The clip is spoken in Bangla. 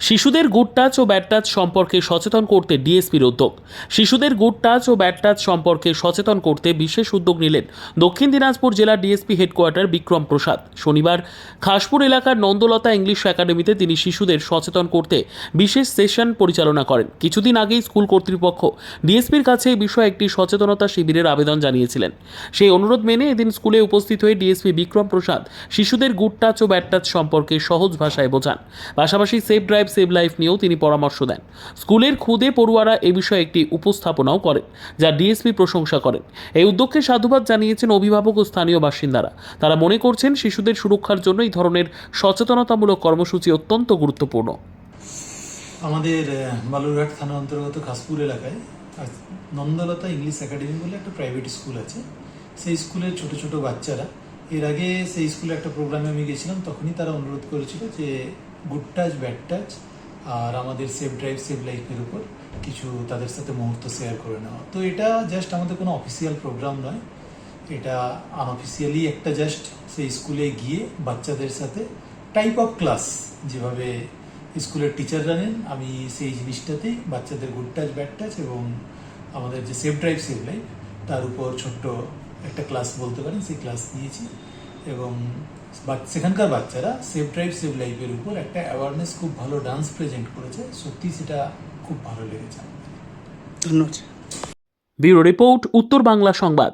শিশুদের গুড টাচ ও ব্যাড টাচ সম্পর্কে সচেতন করতে ডিএসপির উদ্যোগ। শিশুদের গুড টাচ ও ব্যাড টাচ সম্পর্কে সচেতন করতে বিশেষ উদ্যোগ নিলেন দক্ষিণ দিনাজপুর জেলার ডিএসপি হেডকোয়ার্টার বিক্রম প্রসাদ। শনিবার খাসপুর এলাকার নন্দলতা ইংলিশ একাডেমিতে তিনি শিশুদের সচেতন করতে বিশেষ সেশন পরিচালনা করেন। কিছুদিন আগেই স্কুল কর্তৃপক্ষ ডিএসপির কাছে এই বিষয়ে একটি সচেতনতা শিবিরের আবেদন জানিয়েছিলেন। সেই অনুরোধ মেনে এদিন স্কুলে উপস্থিত হয়ে ডিএসপি বিক্রম প্রসাদ শিশুদের গুড টাচ ও ব্যাড টাচ সম্পর্কে সহজ ভাষায় বোঝান। পাশাপাশি সেভ ড্রাইভ সেভ লাইফ নিয়েও তিনি পরামর্শ দেন। স্কুলের খুদে পড়ুয়ারা এ বিষয়ে একটি উপস্থাপনাও করেন, যা ডিএসপি প্রশংসা করেন। এই উদ্যোগকে সাধুবাদ জানিয়েছেন অভিভাবক ও স্থানীয় বাসিন্দারা। তারা মনে করছেন শিশুদের সুরক্ষার জন্য এই ধরনের সচেতনতামূলক কর্মসূচি অত্যন্ত গুরুত্বপূর্ণ। আমাদের বালুরঘাট থানা অন্তর্গত খাসপুর এলাকায় নন্দলতা ইংলিশ একাডেমি বলে একটা প্রাইভেট স্কুল আছে। সেই স্কুলের ছোট ছোট বাচ্চারা, এর আগে সেই স্কুলে একটা প্রোগ্রামে আমি গেছিলাম, তখনই তারা অনুরোধ করেছিল যে গুড টাচ ব্যাড টাচ আর আমাদের সেভ ড্রাইভ সেভ লাইফের উপর কিছু তাদের সাথে মুহূর্ত শেয়ার করে নেওয়া। তো এটা জাস্ট আমাদের কোনো অফিসিয়াল প্রোগ্রাম নয়, এটা আনঅফিসিয়ালি একটা জাস্ট সেই স্কুলে গিয়ে বাচ্চাদের সাথে টাইপ অফ ক্লাস যেভাবে স্কুলের টিচাররা নেন, আমি সেই জিনিসটাতেই বাচ্চাদের গুড টাচ ব্যাড টাচ এবং আমাদের যে সেভ ড্রাইভ সেভ লাইফ তার উপর ছোট্ট একটা ক্লাস বলতে পারেন, সেই ক্লাস দিয়েছি। এবং সেখানকার বাচ্চারা সেভ ড্রাইভ সেভ লাইফের উপর একটা অ্যাওয়ারনেস, খুব ভালো ডান্স প্রেজেন্ট করেছে। সত্যি সেটা খুব ভালো লেগেছে। ধন্যবাদ। ব্যুরো রিপোর্ট, উত্তর বাংলা সংবাদ।